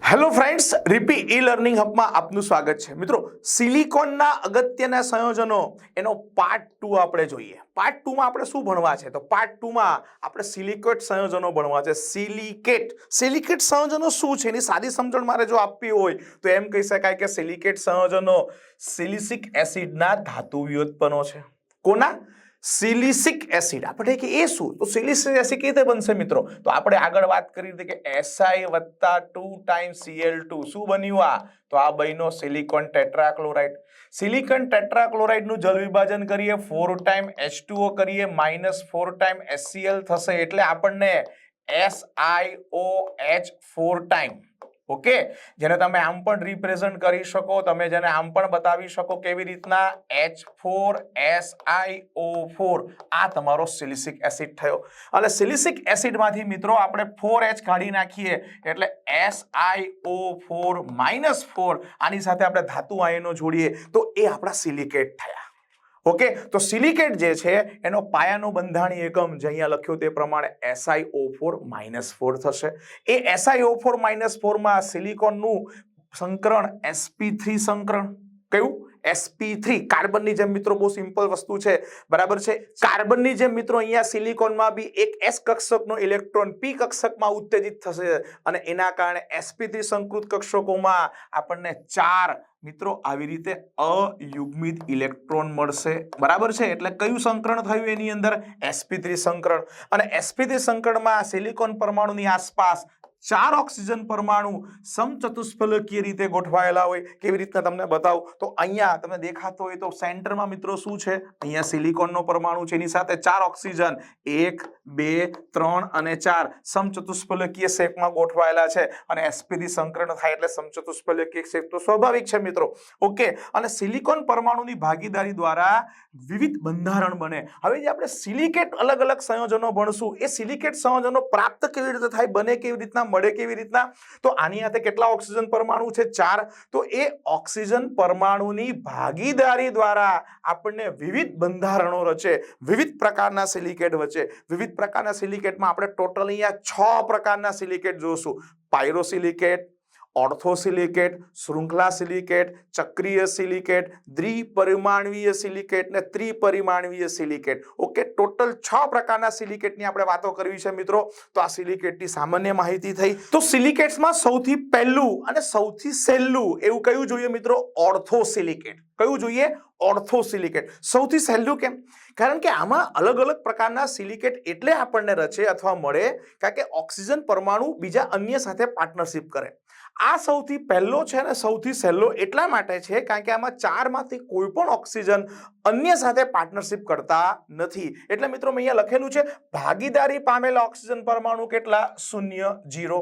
Hello friends, રીપી e learning હબમાં આપનું સ્વાગત છે. મિત્રો, સિલિકોનના અગત્યના સંયોજનો એનો પાર્ટ 2 આપણે જોઈએ. પાર્ટ 2 માં આપણે શું ભણવા છે? તો પાર્ટ 2 માં આપણે સિલિકેટ સંયોજનો ભણવા છે. સિલિકેટ સંયોજનો શું છે એની સાદી સમજણ મારે જો આપવી હોય તો એમ કહી શકાય કે સિલિકેટ સંયોજનો સિલિસિક એસિડના ધાતુ વ્યુત્પન્નો છે. કોના? સિલિસિક એસિડ. આપણે કે એ શું? તો સિલિસિક એસિડ કેવી રીતે બનશે મિત્રો? તો આપણે આગળ વાત કરી હતી કે Si + 2 ટાઈમ્સ Cl2 શું બન્યું આ? તો આ બન્યો સિલિકોન ટેટ્રાક્લોરાઇડ. સિલિકોન ટેટ્રાક્લોરાઇડ નું જળ વિભાજન કરીએ 4 ટાઈમ H2O કરીએ -4 ટાઈમ HCl થશે એટલે આપણને SiOH4 ટાઈમ. ઓકે, જેને તમે આમ પણ રિપ્રેઝન્ટ કરી શકો, તમે જેને આમ પણ બતાવી શકો કેવી રીતના H4SiO4. આ તમારો સિલિસિક એસિડ થયો. અને સિલિસિક એસિડ માંથી મિત્રો આપણે 4H કાઢી નાખીએ એટલે SiO4 -4. આની સાથે આપણે ધાતુ આયનો જોડીએ તો એ આપણા સિલિકેટ થયા. ઓકે, તો સિલિકેટ જે છે એનો પાયાનો બંધારણીય એકમ જે અહીંયા લખ્યો તે પ્રમાણે SiO4 -4 થશે. એ SiO4 -4 માં સિલિકોનનું સંકરણ sp3 સંકરણ. કયું? sp3. કાર્બનની જેમ મિત્રો બહુ સિમ્પલ વસ્તુ છે, બરાબર છે. કાર્બનની જેમ મિત્રો અહીંયા સિલિકોનમાં બી એક s કક્ષકનો ઇલેક્ટ્રોન p કક્ષકમાં ઉત્તેજિત થશે અને એના કારણે sp3 સંકૃત કક્ષકોમાં આપણને 4 મિત્રો આવી રીતે અયુગ્મિત ઇલેક્ટ્રોન મળશે, બરાબર છે. એટલે કયું સંકરણ થયું એની અંદર? sp3 સંકરણ. અને sp3 સંકરણમાં સિલિકોન પરમાણુની આસપાસ 4 ઓક્સિજન પરમાણુ સમચતુષ્ફલકીય રીતે ગોઠવાયેલા હોય. કેવી રીતના તમને બતાવું? તો અહીંયા તમને દેખાતો હોય તો સેન્ટરમાં મિત્રો શું છે? અહીંયા સિલિકોનનો પરમાણુ છે, એની સાથે 4 ઓક્સિજન 1 2 3 અને 4 સમચતુષ્ફલકીય શેપમાં ગોઠવાયેલા છે. અને sp3 સંકરણ થાય એટલે સમચતુષ્ફલકીય શેપ તો સ્વાભાવિક છે મિત્રો. ઓકે, અને સિલિકોન પરમાણુની ભાગીદારી દ્વારા વિવિધ બંધારણ બને. હવે જે આપણે સિલિકેટ અલગ અલગ સંયોજનો ભણશું, એ સિલિકેટ સંયોજનો પ્રાપ્ત કેવી રીતે થાય, બને કેવી રીતના, મળે કેવી રીતના? તો આની સાથે કેટલા ઓક્સિજન પરમાણુ છે? 4. તો એ ઓક્સિજન પરમાણુની ભાગીદારી દ્વારા આપણને વિવિધ બંધારણો રચે, વિવિધ પ્રકારના સિલિકેટ વચ્ચે. વિવિધ પ્રકારના સિલિકેટમાં આપણે ટોટલ અહીંયા 6 પ્રકારના સિલિકેટ જોશું. પાયરોસિલિકેટ, ઓર્થોસિલિકેટ, શૃંખલા સિલિકેટ, ચક્રીય સિલિકેટ, દ્વિપરિમાણવીય સિલિકેટ ને ત્રિપરિમાણવીય સિલિકેટ. ઓકે, ટોટલ 6 પ્રકારના સિલિકેટની આપણે વાતો કરવી છે મિત્રો. તો આ સિલિકેટની સામાન્ય માહિતી થઈ. તો સિલિકેટ્સમાં સૌથી પહેલું અને સૌથી સહેલું એવું કયું જોઈએ મિત્રો? ઓર્થોસિલિકેટ. કયું જોઈએ? ઓર્થોસિલિકેટ. સૌથી સહેલું કેમ? કારણ કે આમાં અલગ અલગ પ્રકારના સિલિકેટ એટલે આપણને રચે અથવા મળે કારણ કે ઓક્સિજન પરમાણુ બીજા અન્ય સાથે પાર્ટનરશિપ કરે. આ સૌથી પહેલો છે અને સૌથી સહેલો એટલા માટે છે કારણ કે આમાં 4 માંથી કોઈ પણ ઓક્સિજન અન્ય સાથે પાર્ટનરશિપ કરતા નથી. એટલે મિત્રો મેં અહીંયા લખેલું છે ભાગીદારી પામેલા ઓક્સિજન પરમાણુ કેટલા? 0 0.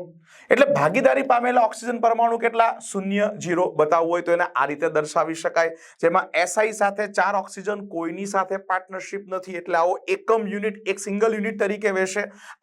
એટલે ભાગીદારી પામેલા ઓક્સિજન પરમાણુ કેટલા? 0 0. બતાવવું હોય તો એને આ રીતે દર્શાવી શકાય, જેમાં Si સાથે 4 ઓક્સિજન કોઈની સાથે પાર્ટનરશિપ નથી એટલે આવો એકમ યુનિટ, એક સિંગલ યુનિટ તરીકે વહેશે.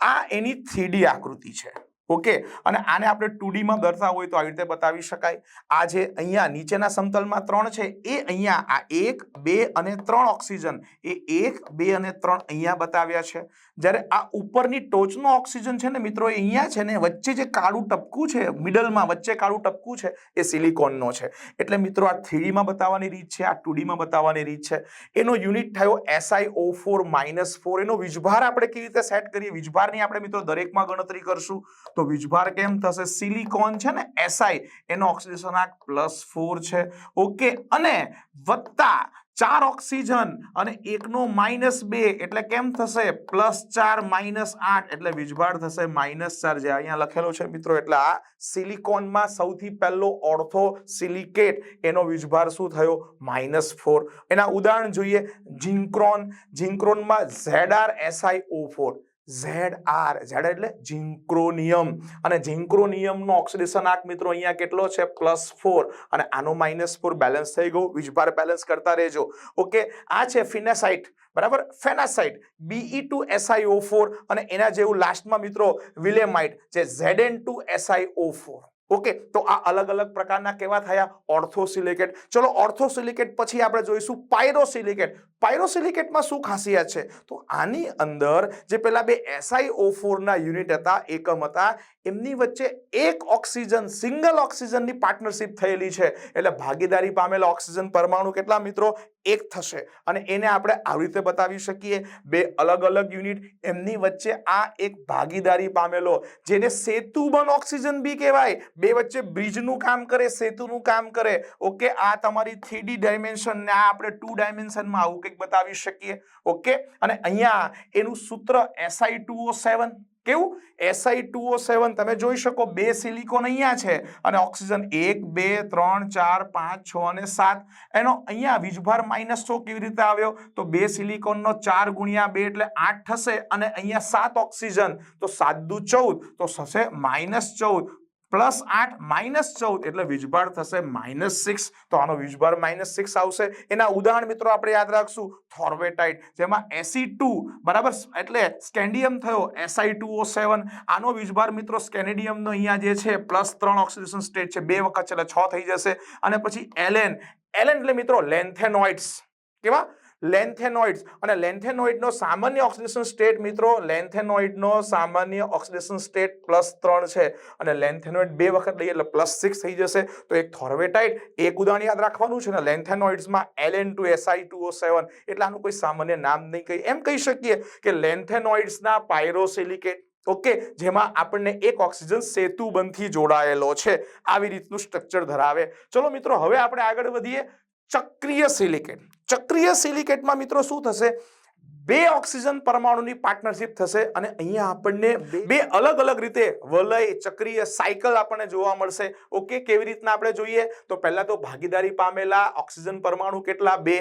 આ એની 3D આકૃતિ છે. ઓકે, અને આને આપણે 2D માં દર્શાવવું હોય તો આવી રીતે બતાવી શકાય. આ જે અહીંયા નીચેના સમતલમાં 3 છે એ અહીંયા આ 1 2 અને 3 ઓક્સિજન એ 1 2 અને 3 અહીંયા બતાવ્યા છે. જ્યારે આ ઉપરની ટોચનો ઓક્સિજન છે ને મિત્રો એ અહીંયા છે ને વચ્ચે જે કાળું ટપકું છે, મિડલમાં વચ્ચે કાળું ટપકું છે એ સિલિકોનનો છે. એટલે મિત્રો આ 3D માં બતાવવાની રીત છે, આ 2D માં બતાવવાની રીત છે. એનો યુનિટ થયો SiO4 -4. એનો વીજભાર આપણે કેવી રીતે સેટ કરીએ? વીજભારની આપણે મિત્રો દરેકમાં ગણતરી કરશું. તો વીજભાર કેમ થશે? સિલિકોન છે ને Si એનો ઓક્સિડેશનાંક +4 છે. ઓકે, અને વત્તા 4 ઓક્સિજન અને એકનો -2 એટલે કેમ થશે? +4 -8 એટલે વીજભાર થશે -4 જે અહીંયા લખેલો છે મિત્રો. એટલે આ સિલિકોનમાં સૌથી પહેલો ઓર્થો સિલિકેટ એનો વીજભાર શું થયો? -4. એના ઉદાહરણ જોઈએ. ઝિંક્રોનમાં ZrSiO4. ZR એટલે ઝિંક્રોનિયમ, અને ઝિંક્રોનિયમનો ઓક્સિડેશનાંક મિત્રો અહીંયા કેટલો છે? +4. અને આનો -4 બેલેન્સ થઈ ગયું. વીજભાર બેલેન્સ કરતા રહેજો. ઓકે, આ છે ફિનાસાઇટ, બરાબર? ફેનાસાઇટ Be2SiO4 અને એના જેવું લાસ્ટમાં મિત્રો વિલેમાઇટ જે Zn2SiO4. ઓકે, તો આ અલગ અલગ પ્રકારના કેવા થયા? ઓર્થોસિલિકેટ. ચલો ઓર્થોસિલિકેટ પછી આપણે જોઈશું પાયરોસિલિકેટ. પાયરોસિલિકેટમાં શું ખાસિયત છે તો આની અંદર જે પેલા બે SiO4 ના યુનિટ હતા એકમ હતા એમની વચ્ચે એક ઓક્સિજન સિંગલ ઓક્સિજનની પાર્ટનરશિપ થયેલી છે એટલે ભાગીદારી પામેલા ઓક્સિજન પરમાણુ કેટલા મિત્રો એક થશે અને એને આપણે આવી રીતે બતાવી શકીએ બે અલગ અલગ યુનિટ એમની વચ્ચે આ એક ભાગીદારી પામેલો જેને સેતુબંધ ઓક્સિજન બી કહેવાય બે વચ્ચે બ્રિજનું કામ કરે સેતુનું કામ કરે ઓકે આ તમારી 3D ડાયમેન્શન ને આ આપણે 2 ડાયમેન્શનમાં આવું કંઈક બતાવી શકીએ ઓકે અને અહીંયા એનું સૂત્ર Si2O7 કેવું Si2O7 તમે જોઈ શકો બે સિલિકોન અહીંયા છે અને ઓક્સિજન 1 2 3 4 5 6 અને 7 એનો અહીંયા વીજભાર -6 કેવી રીતે આવ્યો તો બે સિલિકોનનો 4 ગુણ્યા 2 એટલે 8 થશે અને અહીંયા 7 ઓક્સિજન તો 7 દુ 14 તો થશે -14 +8 -14 એટલે વીજભાર થશે -6 તો આનો વીજભાર -6 આવશે એના ઉદાહરણ મિત્રો આપણે યાદ રાખશું થોર્વેટાઇટ જેમાં Fe2 બરાબર એટલે સ્કેન્ડિયમ થયો Si2O7 આનો વીજભાર મિત્રો સ્કેનેડિયમનો અહીંયા જે છે +3 ઓક્સિડેશન સ્ટેટ છે બે વખત છે એટલે 6 થઈ જશે અને પછી એલેન એટલે મિત્રો લેન્થેનોઇડ્સ કેવા લેન્થેનોઇડ્સ અને લેન્થેનોઇડનો સામાન્ય ઓક્સિડેશન સ્ટેટ મિત્રો લેન્થેનોઇડનો સામાન્ય ઓક્સિડેશન સ્ટેટ +3 છે અને લેન્થેનોઇડ બે વખત લઈએ એટલે +6 થઈ જશે તો એક થોર્વેટાઇટ એક ઉદાહરણ યાદ રાખવાનું છે ને લેન્થેનોઇડ્સમાં Ln2Si2O7 એટલે આનું કોઈ સામાન્ય નામ નહીં કહી એમ કહી શકીએ કે લેન્થેનોઇડ્સના પાયરોસિલિકેટ ઓકે જેમાં આપણને એક ઓક્સિજન સેતુબંધથી જોડાયેલો છે આવી રીતનું સ્ટ્રક્ચર ધરાવે ચલો મિત્રો હવે આપણે આગળ વધીએ ચક્રીય સિલિકેટમાં મિત્રો શું થશે બે ઓક્સિજન પરમાણુની પાર્ટનરશિપ થશે અને અહીંયા આપણને બે અલગ અલગ રીતે વલય ચક્રીય સાયકલ આપણને જોવા મળશે ઓકે કેવી રીતના આપણે જોઈએ તો પહેલા તો ભાગીદારી પામેલા ઓક્સિજન પરમાણુ કેટલા બે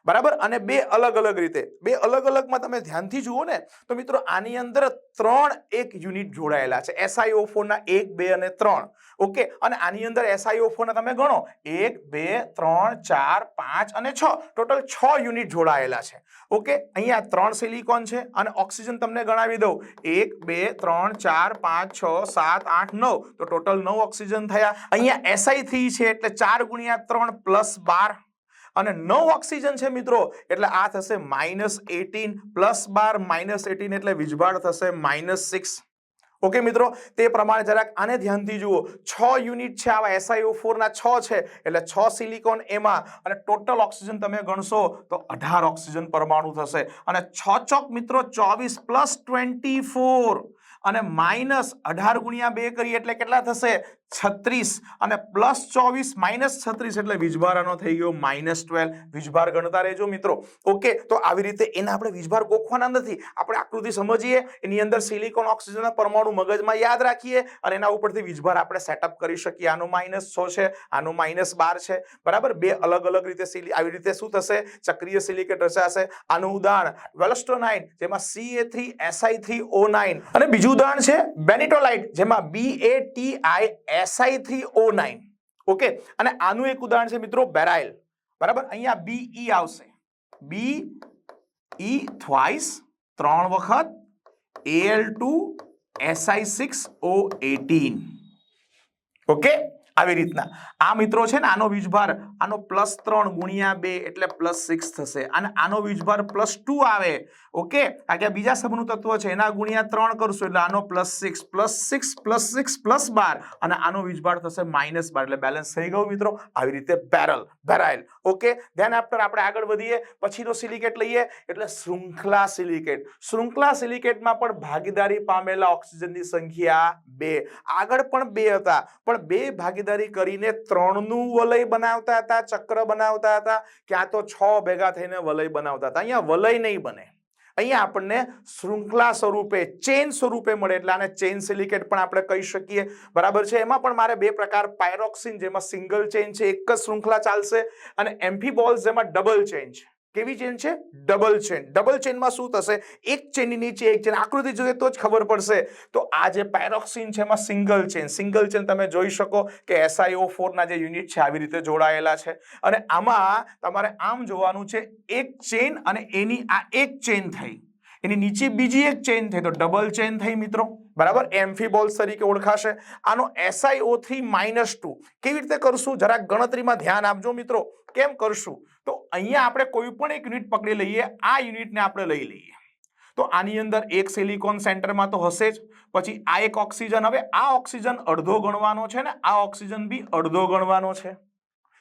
બરાબર અને બે અલગ અલગમાં તમે ધ્યાનથી જુઓ ને તો મિત્રો આની અંદર 3 એક યુનિટ જોડાયેલા છે SiO4 ના 1 2 અને 3 ઓકે અને આની અંદર SiO4 ના તમે ગણો 1 2 3 4 5 અને 6 ટોટલ 6 યુનિટ જોડાયેલા છે ઓકે અહીંયા 3 સિલિકોન છે અને ઓક્સિજન તમને ગણાવી દઉં 1 2 3 4 5 6 7 8 9 તો ટોટલ 9 ઓક્સિજન થયા અહીંયા Si3 છે એટલે 4 ગુણ્યા 3 +12 અને 9 ઓક્સિજન છે મિત્રો એટલે આ થશે -18 +12 -18 એટલે વીજભાર થશે -6 ઓકે મિત્રો તે પ્રમાણે જરાક આને ધ્યાનથી જુઓ 6 યુનિટ છે આવા SiO4 ના 6 છે એટલે 6 સિલિકોન એમાં અને ટોટલ ઓક્સિજન તમે ગણશો તો 18 ઓક્સિજન પરમાણુ થશે અને 6 ચોક મિત્રો 24 +24 અને -18 ગુણ્યા 2 કરીએ એટલે કેટલા થશે 36 અને +24 -36 એટલે વીજભારનો થઈ ગયો -12 વીજભાર ગણતા રહેજો મિત્રો ઓકે તો આવી રીતે એને આપણે વીજભાર ગોખવાના નથી આપણે આકૃતિ સમજીએ એની અંદર સિલિકોન ઓક્સિજનના પરમાણુ મગજમાં યાદ રાખીએ અને એના ઉપરથી વીજભાર આપણે સેટઅપ કરી શકીએ આનો -6 છે આનો -12 છે બરાબર બે અલગ અલગ રીતે આવી રીતે શું થશે ચક્રીય સિલિકેટ રચાશે આનું ઉદાહરણ વેલસ્ટોનાઇન જેમાં Ca3Si3O9 અને બીજું ઉદાહરણ છે બેનિટોલાઇટ જેમાં BATI Si3O9 ઓકે અને આનું એક ઉદાહરણ છે મિત્રો બેરાઇલ બરાબર અહીંયા BE આવશે BE ટ્વાઇસ 3 વખત Al2Si6O18 ઓકે આવી રીતના આ મિત્રો છે ને આનો વીજભાર આનો +3 ગુણ્યા 2 એટલે +6 થશે અને આનો વીજભાર +2 આવે ઓકે આ કે બીજા સમૂહનું તત્વ છે એના ગુણ્યા 3 કરશો એટલે આનો +6 +12 અને આનો વીજભાર થશે -12 એટલે બેલેન્સ થઈ ગયું મિત્રો આવી રીતે બેરાઇલ ઓકે ધેન આફ્ટર આપણે આગળ વધીએ પછીનો સિલિકેટ લઈએ એટલે શૃંખલા સિલિકેટમાં પણ ભાગીદારી પામેલા ઓક્સિજનની સંખ્યા 2 આગળ પણ 2 હતા પણ 2 ભાગીદારી કરીને 3 નું વલય બનાવતા હતા ચક્ર બનાવતા હતા ક્યાં તો 6 ભેગા થઈને વલય બનાવતા હતા અહીંયા વલય નહીં બને અહીંયા આપણને શૃંખલા સ્વરૂપે ચેન સ્વરૂપે મળે એટલે આને ચેન સિલિકેટ પણ આપણે કહી શકીએ બરાબર છે એમાં પણ મારે બે પ્રકાર પાયરોક્સિન જેમાં સિંગલ ચેન છે એક જ શૃંખલા ચાલશે અને એમ્ફીબોલ્સ જેમાં ડબલ ચેન છે કેવી ચેન છે ડબલ ચેનમાં શું થશે એક ચેનની નીચે એક ચેન આકૃતિ જોઈએ તો જ ખબર પડશે તો આ જે પાયરોક્સિન છે એમાં સિંગલ ચેન તમે જોઈ શકો કે SiO4 ના જે યુનિટ છે આવી રીતે જોડાયેલા છે અને આમાં તમારે આમ જોવાનું છે એક ચેન અને એની આ એક ચેન થઈ એની નીચે બીજી એક ચેન થઈ તો ડબલ ચેન થઈ મિત્રો, બરાબર, એમ્ફીબોલ્સ તરીકે ઓળખાશે. આનો SiO3-2 કેવી રીતે કરશું જરાક ગણતરીમાં ધ્યાન આપજો મિત્રો. કેમ કરશું તો અહીંયા આપણે કોઈ પણ એક યુનિટ પકડી લઈએ, આ યુનિટને આપણે લઈ લઈએ તો આની અંદર એક સિલિકોન સેન્ટરમાં તો હશે જ, પછી આ એક ઓક્સિજન, હવે આ ઓક્સિજન અડધો ગણવાનો છે ને આ ઓક્સિજન બી અડધો ગણવાનો છે,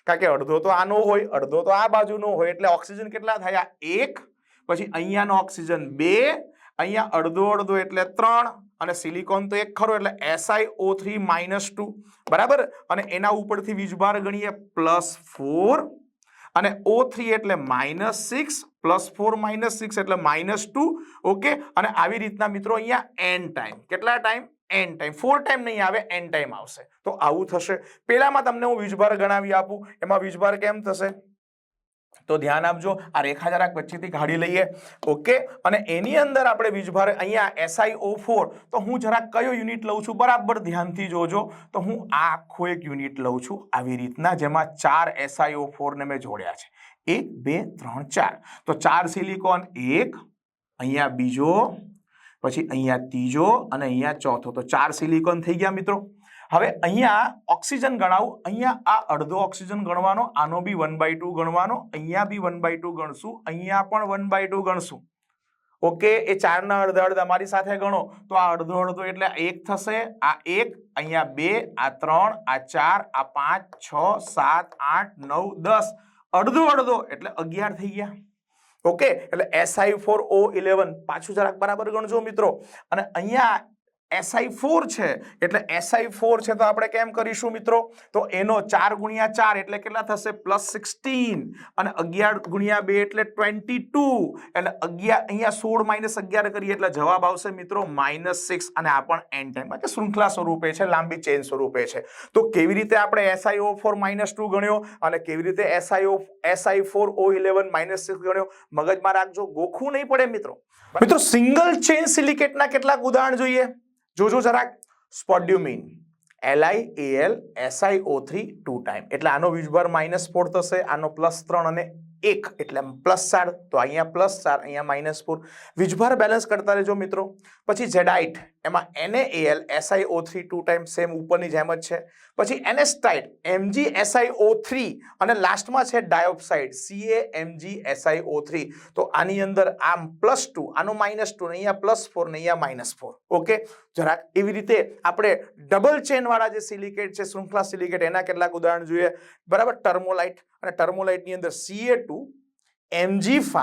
કારણ કે અડધો તો આનો હોય અડધો તો આ બાજુનો હોય, એટલે ઓક્સિજન કેટલા થયા 1, પછી અહીંયાનો ઓક્સિજન 2, અહીંયા અડધો અડધો એટલે 3, અને સિલિકોન તો એક ખરો એટલે SiO3-2, બરાબર, અને એના ઉપરથી વીજભાર ગણીએ +4, અને O3 એટલે -6, +4 -6 એટલે -2, ઓકે. અને આવી રીતના મિત્રો અહીંયા n ટાઈમ, કેટલા ટાઈમ n ટાઈમ, 4 ટાઈમ નહીં આવે n ટાઈમ આવશે. તો આવું થશે. પેલામાં તમને હું વીજભાર ગણાવી આપું, એમાં વીજભાર કેમ થશે તો ધ્યાન આપજો, આ રેખા જરાક વચ્ચેથી કાઢી લઈએ, ઓકે. અને એની અંદર આપણે વીજભાર અહીંયા SiO4, તો હું જરાક કયો યુનિટ લઉં છું બરાબર ધ્યાનથી જોજો, તો હું આ આખો એક યુનિટ લઉં છું આવી રીતના, જેમાં 4 SiO4 ને મેં જોડ્યા છે, 1 2 3 4, તો 4 સિલિકોન, 1 અહીંયા બીજો, પછી અહીંયા ત્રીજો અને અહીંયા ચોથો, તો 4 સિલિકોન થઈ ગયા મિત્રો. હવે અહીંયા ઓક્સિજન ગણાવું, અહીંયા આ અડધો ઓક્સિજન ગણવાનો, આનો બી 1/2 ગણવાનો, અહીંયા બી 1/2 ગણશું, અહીંયા પણ 1/2 ગણશું, ઓકે. એ 4 ના અડધા અડધા મારી સાથે ગણો તો આ અડધો અડધો એટલે 1 થશે, આ 1, અહીંયા 2, આ 3, આ 4, આ 5 6 7 8 9 10, અડધો અડધો એટલે 11 થઈ ગયા, ઓકે. એટલે Si4O11 પાછું જરાક બરાબર ગણજો મિત્રો. અને અહીંયા Si4 છે એટલે Si4 છે તો આપણે કેમ કરીશું મિત્રો, તો એનો 4 × 4 એટલે કેટલા થશે +16, અને 11 × 2 એટલે 22, એટલે 11 અહીંયા 16 - 11 કરીએ એટલે જવાબ આવશે મિત્રો -6, અને આ પણ n ટાઈમ, એટલે શૃંખલા સ્વરૂપે છે, લાંબી ચેન સ્વરૂપે છે. તો કેવી રીતે આપણે SiO4-2 ગણ્યો અને કેવી રીતે Si4O11 -6 ગણ્યો મગજમાં રાખજો, ગોખવું નહીં પડે મિત્રો. મિત્રો સિંગલ ચેન સિલિકેટના કેટલાક ઉદાહરણ જોઈએ, જોજો જરાક. સ્પોડ્યુમિન LiAl SiO3 2 ટાઈમ, એટલે આનો વીજભાર -4 થશે, આનો +3 અને 1 એટલે +4, તો અહીંયા +4 અહીંયા -4, વીજભાર બેલેન્સ કરતા રહેજો મિત્રો. પછી જેડાઇટ, એમાં NaAl SiO3 2 ટાઈમ, સેમ ઉપરની જેમ જ છે. પછી એનેસ્ટાઇટ MgSiO3, અને લાસ્ટમાં છે ડાયોક્સાઇડ CaMgSiO3, તો આની અંદર આમ +2, આનો -2, અહીંયા +4 ને અહીંયા -4, ઓકે. જરાક એવી રીતે આપણે ડબલ ચેન વાળા જે સિલિકેટ છે, શૃંખલા સિલિકેટ, એના કેટલાક ઉદાહરણ જોઈએ, બરાબર. ટર્મોલાઇટ, અને ટર્મોલાઇટ ની અંદર Ca2 Mg5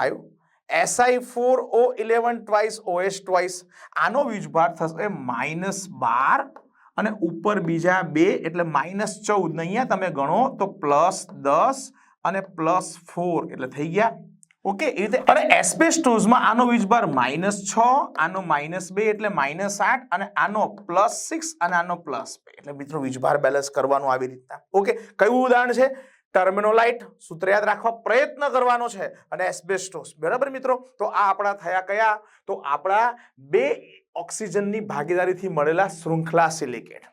Si4O11 twice OH twice, આનો વીજભાર થશે -12, અને ઉપર બીજા 2 એટલે -14, અહીંયા તમે ગણો તો +10 અને +4 એટલે થઈ ગયા, ઓકે. એ રીતે. અને એસ્બેસ્ટોસમાં આનો વીજભાર -6, આનો -2 એટલે -8, અને આનો +6 અને આનો +2, એટલે મિત્રો વીજભાર બેલેન્સ કરવાનું આવી રીતના, ઓકે. કયું ઉદાહરણ છે ટર્મિનોલાઇટ, સૂત્ર યાદ રાખવા પ્રયત્ન કરવાનો છે, અને એસ્બેસ્ટોસ, બરાબર મિત્રો. તો આ આપણા થયા કયા, તો આપણા 2 ઓક્સિજનની ભાગીદારીથી મળેલા શૃંખલા સિલિકેટ,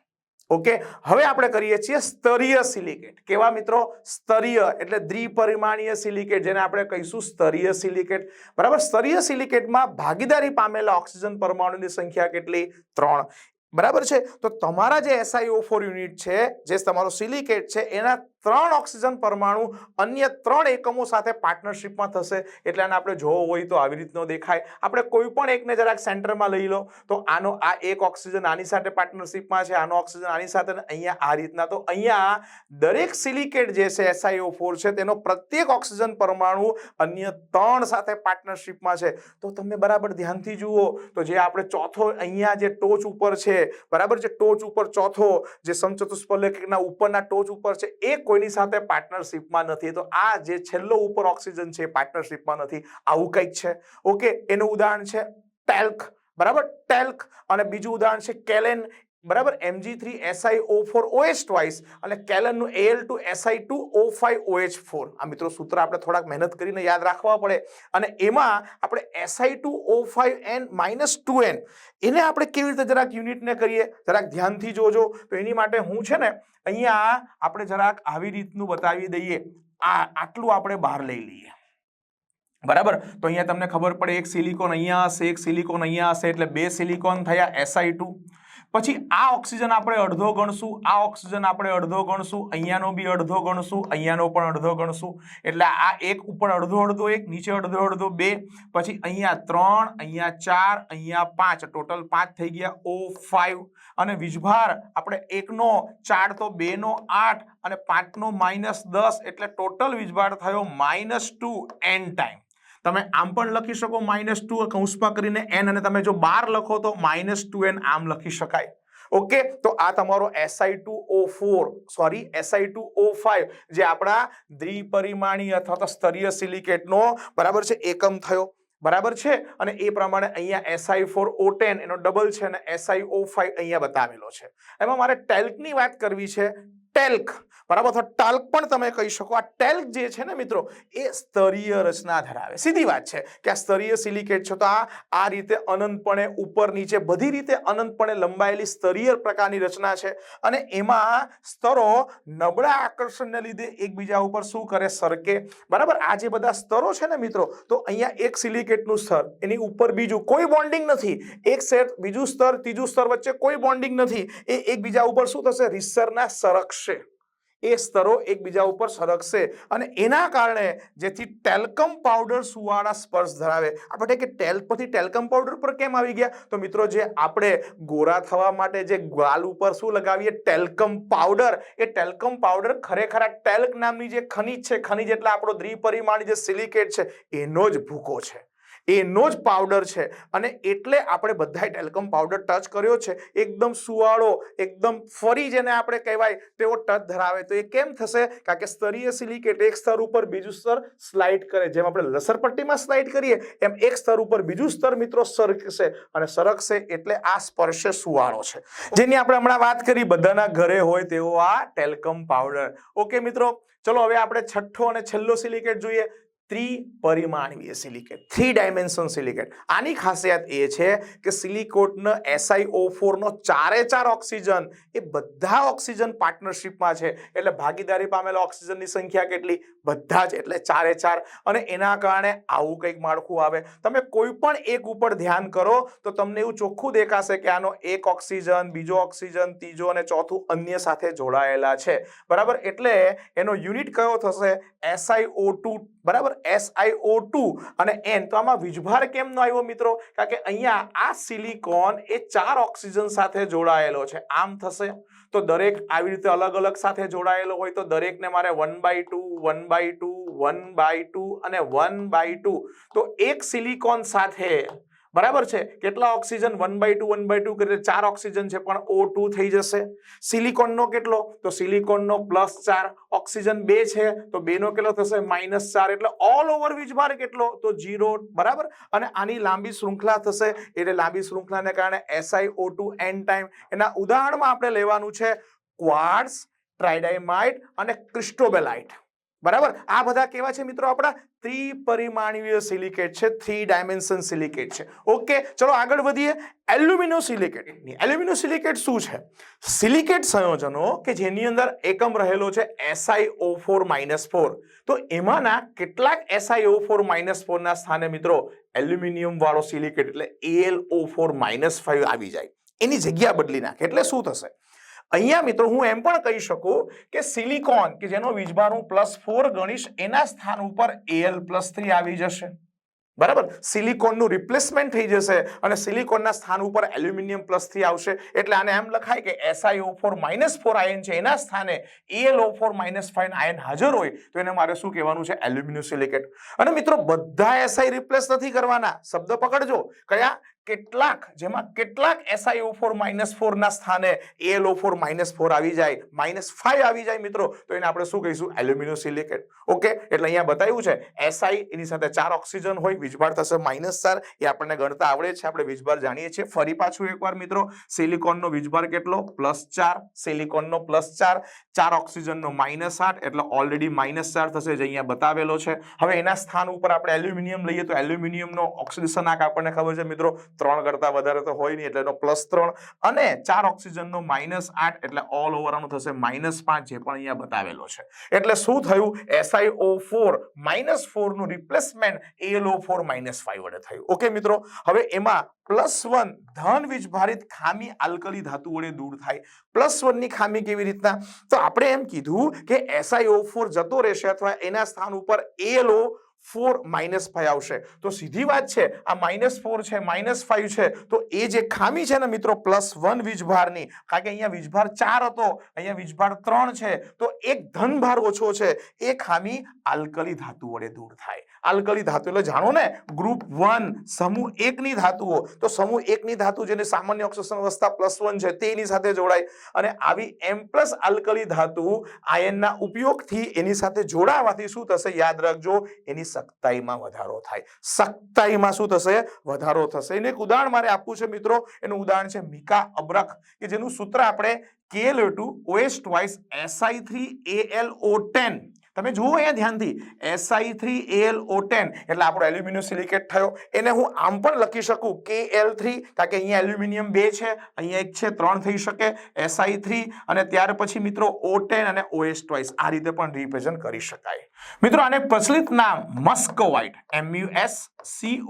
ઓકે. હવે આપણે કરીએ છીએ સ્તરીય સિલિકેટ. કેવા મિત્રો, સ્તરીય એટલે દ્વિપરિમાણીય સિલિકેટ, જેને આપણે કહીશું સ્તરીય સિલિકેટ, બરાબર. સ્તરીય સિલિકેટમાં ભાગીદારી પામેલા ઓક્સિજન પરમાણુની સંખ્યા કેટલી 3, બરાબર છે. તો તમારા જે SiO4 યુનિટ છે, જે તમારો સિલિકેટ છે, એના 3 ઓક્સિજન પરમાણુ અન્ય 3 એકમો સાથે પાર્ટનરશિપમાં થશે, એટલે આને આપણે જોવો હોય તો આવી રીતનો દેખાય. આપણે કોઈ પણ એકને જરાક સેન્ટરમાં લઈ લો તો આનો આ એક ઓક્સિજન આની સાથે પાર્ટનરશિપમાં છે, આનો ઓક્સિજન આની સાથે, અહીંયા આ રીતના. તો અહીંયા દરેક સિલિકેટ જે છે SiO4 છે, તેનો પ્રત્યેક ઓક્સિજન પરમાણુ અન્ય 3 સાથે પાર્ટનરશિપમાં છે. તો તમે બરાબર ધ્યાનથી જુઓ તો જે આપણે ચોથો અહીંયા જે ટોચ ઉપર છે, બરાબર, જે ટોચ ઉપર ચોથો જે સમચતુષ્ફલકના ઉપરના ટોચ ઉપર છે, એ કોઈની સાથે પાર્ટનરશિપમાં નથી. તો આ જે છેલ્લો ઉપર ઓક્સિજન છે પાર્ટનરશિપમાં નથી, આવું કંઈક છે, ઓકે. એનું ઉદાહરણ છે ટેલ્ક, બરાબર, ટેલ્ક. અને બીજું ઉદાહરણ છે કેલેન, બરાબર, Mg3SiO4OH twice, અને કેલનનું Al2Si2O5OH4. આ મિત્રો સૂત્ર આપણે થોડાક મહેનત કરીને યાદ રાખવા પડે, અને એમાં આપણે Si2O5N-2N એને આપણે કેવી રીતે જરાક યુનિટને કરીએ, જરાક ધ્યાનથી જોજો. તો એની માટે હું છે ને અહીંયા આપણે જરાક આવી રીતનું બતાવી દઈએ, આ આટલું આપણે બહાર લઈ લઈએ, બરાબર. તો અહીંયા તમને ખબર પડે એક સિલિકોન અહીંયા હશે, એક સિલિકોન અહીંયા હશે, એટલે 2 સિલિકોન થયા Si2. પછી આ ઓક્સિજન આપણે અડધો ગણશું, આ ઓક્સિજન આપણે અડધો ગણશું, અહીંયાનો બી અડધો ગણશું, અહીંયાનો પણ અડધો ગણશું, એટલે આ એક ઉપર અડધો અડધો, એક નીચે અડધો અડધો 2, પછી અહીંયા 3, અહીંયા 4, અહીંયા 5, ટોટલ 5 થઈ ગયા O5. અને વીજભાર આપણે 1 નો 4 તો 2 નો 8 અને 5 નો -10, એટલે ટોટલ વીજભાર થયો -2 n ટાઈમ. તમે આમ પણ લખી શકો -2 કૌંસમાં કરીને n, અને તમે જો 12 લખો તો -2n આમ લખી શકાય. ઓકે, તો આ તમારો Si2O5 જે આપણા દ્વિપરિમાણીય અથવા તો સ્તરીય સિલિકેટનો બરાબર છે એકમ થયો. બરાબર છે. અને એ પ્રમાણે અહીંયા Si4O10 એનો ડબલ છે અને SiO5 અહીંયા બતાવેલો છે. એમાં મારે ટેલ્કની વાત કરવી છે. ટેલ્ક બરાબર, અથવા ટાલ્ક પણ તમે કહી શકો. આ ટેલ્ક જે છે ને મિત્રો એ સ્તરીય રચના ધરાવે. સીધી વાત છે કે આ સ્તરીય સિલિકેટ છે તો આ રીતે અનંતપણે ઉપર નીચે બધી રીતે અનંતપણે લંબાયેલી સ્તરીય પ્રકારની રચના છે. અને એમાં સ્તરો નબળા આકર્ષણને લીધે એકબીજા ઉપર શું કરે? સરકે. બરાબર. આ જે બધા સ્તરો છે ને મિત્રો, તો અહીંયા એક સિલિકેટનું સ્તર, એની ઉપર બીજું, કોઈ બોન્ડિંગ નથી. એક સેટ, બીજું સ્તર, ત્રીજું સ્તર વચ્ચે કોઈ બોન્ડિંગ નથી. એ એકબીજા ઉપર શું થશે? રીતસરના સરકશે. એ સ્તરો એકબીજા ઉપર સરકશે અને એના કારણે જેથી ટેલ્કમ પાવડર સુવાળા સ્પર્શ ધરાવે. આપણે કે ટેલ્ક પરથી ટેલ્કમ પાવડર પર કેમ આવી ગયા? તો મિત્રો જે આપણે ગોરા થવા માટે જે ગાલ ઉપર શું લગાવીએ? Talcum powder. એ ટેલ્કમ પાવડર ખરેખર આ ટેલ્ક નામની જે ખનિજ છે, ખનિજ એટલે આપણો દ્વિપરિમાણી જે સિલિકેટ છે એનો જ ભૂકો છે, એનો જ પાવડર છે. અને એટલે આપણે બધાય ટેલ્કમ પાવડર ટચ કર્યો છે. એકદમ સુવાળો, એકદમ ફરી જેને આપણે કહેવાય તેવો ટચ ધરાવે. તો એ કેમ થશે? કારણ કે સ્તરીય સિલિકેટ એક સ્તર ઉપર બીજું સ્તર સ્લાઇડ કરે. જેમ આપણે લસરપટ્ટીમાં સ્લાઇડ કરીએ એમ એક સ્તર ઉપર બીજું સ્તર મિત્રો સરકશે, અને સરકશે એટલે આ સ્પર્શે સુવાળો છે, જેની આપણે હમણાં વાત કરી. બધાના ઘરે હોય તેવો આ ટેલ્કમ પાવડર. ઓકે મિત્રો, ચલો હવે આપણે છઠ્ઠો અને છેલ્લો સિલિકેટ જોઈએ. ત્રિપરિમાણીય સિલિકેટ, 3 ડાયમેન્શન સિલિકેટ. આની ખાસિયત એ છે કે સિલિકોટનો SiO4 નો 4 ઓક્સિજન એ બધા ઓક્સિજન પાર્ટનરશિપમાં છે. એટલે ભાગીદારી પામેલા ઓક્સિજનની સંખ્યા કેટલી? બધા જ, એટલે 4. અને એના કારણે આવું કંઈક માળખું આવે. તમે કોઈ પણ એક ઉપર ધ્યાન કરો તો તમને એવું ચોખ્ખું દેખાશે કે આનો એક ઓક્સિજન, બીજો ઓક્સિજન, ત્રીજો અને ચોથું અન્ય સાથે જોડાયેલા છે. બરાબર. એટલે એનો યુનિટ કયો થશે? SiO2. બરાબર, SiO2 અને N. તો આમાં વીજભાર કેમ ન આવ્યો મિત્રો? કારણ કે અહીંયા આ સિલિકોન એ 4 ઓક્સિજન સાથે જોડાયેલો છે. આમ થશે તો દરેક આવી રીતે અલગ અલગ સાથે જોડાયેલો હોય તો દરેકને મારે 1/2 1/2 1/2 અને 1/2. તો એક સિલિકોન સાથે બરાબર છે કેટલા ઓક્સિજન? 1/2 1/2 કરીને 4 ઓક્સિજન છે પણ O2 થઈ જશે. સિલિકોનનો કેટલો? તો સિલિકોનનો +4. ઓક્સિજન 2 છે તો 2 નો કેટલો થશે? -4. એટલે ઓલ ઓવર વીજભાર કેટલો? તો 0. બરાબર. અને આની લાંબી શૃંખલા થશે એટલે લાંબી શૃંખલાને કારણે SiO2 n ટાઈમ. એના ઉદાહરણમાં આપણે લેવાનું છે ક્વાર્ટઝ, ટ્રાઇડાઇમાઇટ અને ક્રિસ્ટોબેલાઇટ. બરાબર. આ બધા કેવા છે મિત્રો? આપણા ત્રિપરિમાણીય સિલિકેટ છે, 3 ડાયમેન્શન સિલિકેટ છે. ઓકે, ચલો આગળ વધીએ. એલ્યુમિનો સિલિકેટ. એલ્યુમિનો સિલિકેટ શું છે? સિલિકેટ સંયોજનો કે જેની અંદર એકમ રહેલો છે SiO4-4. તો એમાંના કેટલાક SiO4-4 ના સ્થાને મિત્રો એલ્યુમિનિયમ વાળો સિલિકેટ એટલે AlO4-5 આવી જાય, એની જગ્યા બદલી નાખે. એટલે શું થશે? અહીંયા મિત્રો હું એમ પણ કહી શકું કે સિલિકોન કે જેનો વીજભાર હું +4 ગણીશ એના સ્થાન ઉપર Al+3 આવી જશે. બરાબર. સિલિકોનનું રિપ્લેસમેન્ટ થઈ જશે અને સિલિકોનના સ્થાન ઉપર એલ્યુમિનિયમ +3 આવશે. એટલે આને એમ લખાય કે SiO4-4 આયન છે એના સ્થાને AlO4-5 આયન હાજર હોય તો એને મારે શું કહેવાનું છે? એલ્યુમિનો સિલિકેટ. અને મિત્રો બધા Si રિપ્લેસ નથી કરવાના. શબ્દ પકડજો. કયા? કેટલાક, જેમાં કેટલાક SiO4-4 ના સ્થાને AlO4-4 આવી જાય, -5 આવી જાય મિત્રો, તો એને આપણે શું કહીશું? એલ્યુમિનો સિલિકેટ. ઓકે, એટલે અહીંયા બતાવ્યું છે Si એની સાથે 4 ઓક્સિજન હોય, વીજભાર થશે -4. એ આપણને ગણતા આવડે છે, આપણે વીજભાર જાણીએ છીએ. ફરી પાછું એકવાર મિત્રો, સિલિકોનનો વીજભાર કેટલો? +4. સિલિકોનનો +4, 4 ઓક્સિજનનો -8 એટલે ઓલરેડી -4 થશે, જે અહીંયા બતાવેલો છે. હવે એના સ્થાન ઉપર આપણે એલ્યુમિનિયમ લઈએ તો એલ્યુમિનિયમનો ઓક્સિડેશન આંક આપણને ખબર છે મિત્રો 3 કરતા વધારે તો હોય નહીં એટલે એનો +3 અને 4 ઓક્સિજનનો -8 એટલે ઓલ ઓવર આનું થશે -5 જે પણ અહીંયા બતાવેલો છે. એટલે શું થયું SiO4 -4 નું રિપ્લેસમેન્ટ AlO4 -5 વડે થયું. ઓકે મિત્રો, હવે એમાં +1 ધન વીજભારિત ખામી આલ્કલી ધાતુ વડે દૂર થાય. +1 ની ખામી કેવી રીતના? તો આપણે એમ કીધું કે SiO4 જતો રહેશે અથવા એના સ્થાન ઉપર AlO4 -5 આવશે. તો સીધી વાત છે આ -4 છે -5 છે તો એ જે ખામી છે ને મિત્રો +1 વીજભારની, કારણ કે અહીંયા વીજભાર 4 હતો અહીંયા વીજભાર 3 છે તો એક ધનભાર ઓછો છે, એ ખામી આલ્કલી ધાતુ વડે દૂર થાય. આલ્કલી ધાતુ એટલે જાણો ને ગ્રુપ 1 સમૂહ 1 ની ધાતુઓ, તો સમૂહ 1 ની ધાતુ જેને સામાન્ય ઓક્સિજન અવસ્થા +1 છે તેની સાથે જોડાય અને આવી M+ આલ્કલી ધાતુ આયનના ઉપયોગથી એની સાથે જોડાવાથી શું થશે યાદ રાખજો, એની સખ્તાઈમાં વધારો થાય. સખ્તાઈમાં શું થશે? વધારો થશે. એને એક ઉદાહરણ મારે આપવું છે મિત્રો, એનું ઉદાહરણ છે મિકા અબ્રક કે જેનું સૂત્ર આપણે KL2OH twice Si3AlO10. તમે જુઓ અહીંયા ધ્યાનથી Si3AlO10 એટલે આપણો એલ્યુમિનિયમ સિલિકેટ થયો. એને હું આમ પણ લખી શકું Kl3 કારણ કે અહીંયા એલ્યુમિનિયમ 2 છે, અહીંયા 1 છે, 3 થઈ શકે Si3 અને ત્યાર પછી મિત્રો O10 અને OH twice આ રીતે પણ રિપ્રેઝન્ટ કરી શકાય. મિત્રો આને પ્રચલિત નામ મસ્કોવાઇટ MuSCOVITE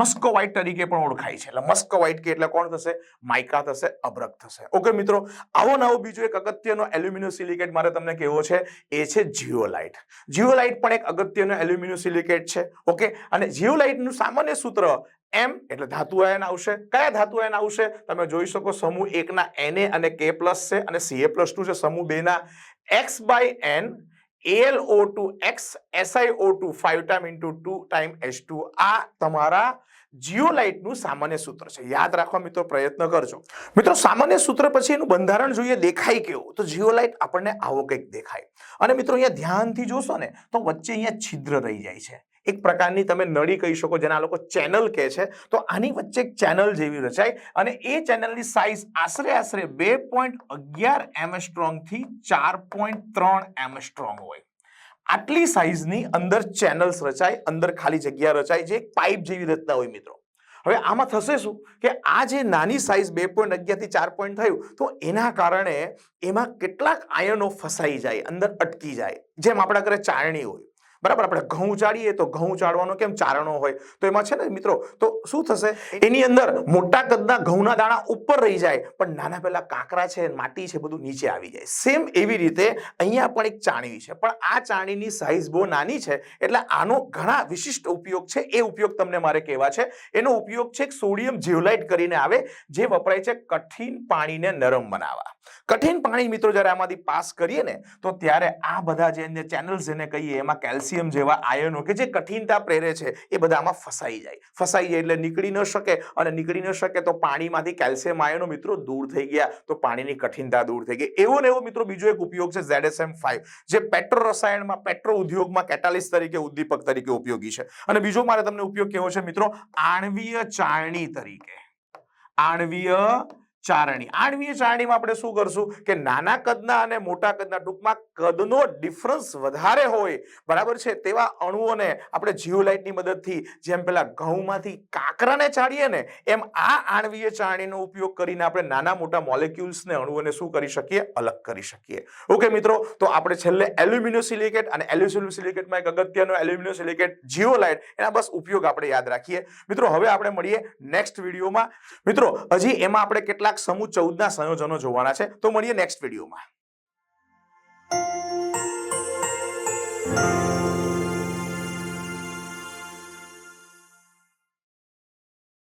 મસ્કોવાઇટ તરીકે પણ ઓળખાય છે. એટલે મસ્કોવાઇટ કે એટલે કોણ થશે? માઇકા થશે, અબ્રક થશે. ઓકે મિત્રો, આવો નવો બીજો એક અગત્યનો એલ્યુમિનિયમ સિલિકેટ મારે તમને કહેવો છે, એ છે જીઓલાઇટ. જીઓલાઇટ પણ એક અગત્યનો એલ્યુમિનિયમ સિલિકેટ છે. ઓકે, અને જીઓલાઇટ નું સામાન્ય સૂત્ર M એટલે ધાતુ આયન આવશે. કયા ધાતુ આયન આવશે? તમે જોઈ શકો સમૂહ 1 ના Na અને K+ છે અને Ca+2 છે. સમૂહ 2 ના X/N AlO2 X SiO2 5 time into 2 time H2 આ તમારા જીઓલાઇટ નું સામાન્ય સૂત્ર છે. યાદ રાખવા મિત્રો પ્રયત્ન કરજો. મિત્રો સામાન્ય સૂત્ર પછી એનું બંધારણ જોઈએ દેખાય કેવું, તો જીઓલાઇટ આપણને આવો કંઈક દેખાય. અને મિત્રો અહીંયા ધ્યાનથી જોશો ને તો વચ્ચે અહીંયા છિદ્ર રહી જાય છે, એક પ્રકારની તમે નળી કહી શકો જેને આ લોકો ચેનલ કહે છે. તો આની વચ્ચે એક ચેનલ જેવી રચાય અને એ ચેનલની સાઇઝ આશરે 2.11 એમસ્ટ્રોંગ થી 4.3 એમસ્ટ્રોંગ હોય. આટલી સાઇઝની અંદર ચેનલ્સ રચાય, અંદર ખાલી જગ્યા રચાય જે એક પાઇપ જેવી રચના હોય મિત્રો. હવે આમાં થશે શું કે આ જે નાની સાઇઝ 2.11 થી 4 થયું તો એના કારણે એમાં કેટલાક આયનો ફસાઈ જાય, અંદર અટકી જાય. જેમ આપણા ઘરે ચાળણી હોય, બરાબર, આપણે ઘઉં ચાળીએ તો ઘઉં ચાળવાનો કેમ ચારણો હોય, તો એમાં છે ને મિત્રો તો શું થશે એની અંદર મોટા કદના ઘઉંના દાણા ઉપર રહી જાય પણ નાના પેલા કાંકરા છે, માટી છે, બધું નીચે આવી જાય. સેમ એવી રીતે અહીંયા પણ એક ચાળણી છે પણ આ ચાળણીની સાઇઝ બહુ નાની છે એટલે આનો ઘણા વિશિષ્ટ ઉપયોગ છે. એ ઉપયોગ તમને મારે કહેવા છે. એનો ઉપયોગ છે સોડિયમ જીઓલાઇટ કરીને આવે જે વપરાય છે કઠિન પાણીને નરમ બનાવવા. કઠિન પાણી મિત્રો જ્યારે આમાંથી પાસ કરીએ ને તો ત્યારે આ બધા જે ચેનલ્સ જેને કહીએ એમાં કેલ્શિયમ જેવા આયનો કે જે કઠિનતા પ્રેરે છે એ બધામાં ફસાઈ જાય એટલે નીકળી ન શકે અને નીકળી ન શકે તો પાણીમાંથી કેલ્શિયમ આયનો મિત્રો દૂર થઈ ગયા તો પાણીની કઠિનતા દૂર થઈ ગઈ. એવો ને એવો મિત્રો બીજો એક ઉપયોગ છે ZSM5 જે પેટ્રો રસાયણમાં, પેટ્રો ઉદ્યોગમાં કેટાલિસ્ટ તરીકે, ઉદ્દીપક તરીકે ઉપયોગી છે. અને બીજો મારે તમને ઉપયોગ કેવો છે મિત્રો? આણ્વીય ચાળણી તરીકે. આણ્વીય ચાળણીમાં આપણે શું કરશું કે નાના કદના અને મોટા કદના, ટૂંકમાં કદનો ડિફરન્સ વધારે હોય, બરાબર છે, તેવા અણુઓને આપણે જીઓલાઇટની મદદથી જેમ પેલા ઘઉંમાંથી કાંકરાને ચાળીએ ને એમ આ આણ્વીય ચાળણીનો ઉપયોગ કરીને આપણે નાના મોટા મોલેક્યુલ્સને, અણુઓને શું કરી શકીએ? અલગ કરી શકીએ. ઓકે મિત્રો, તો આપણે છેલ્લે એલ્યુમિનિયમ સિલિકેટ અને એલ્યુમિનિયમ સિલિકેટમાં એક અગત્યનો એલ્યુમિનિયમ સિલિકેટ જીઓલાઇટ, એના બસ ઉપયોગ આપણે યાદ રાખીએ. મિત્રો હવે આપણે મળીએ નેક્સ્ટ વિડીયોમાં. મિત્રો હજી એમાં આપણે કેટલાક સમૂહ 14 ના સંયોજનો જોવાના છે, તો મળીએ નેક્સ્ટ વિડીયોમાં.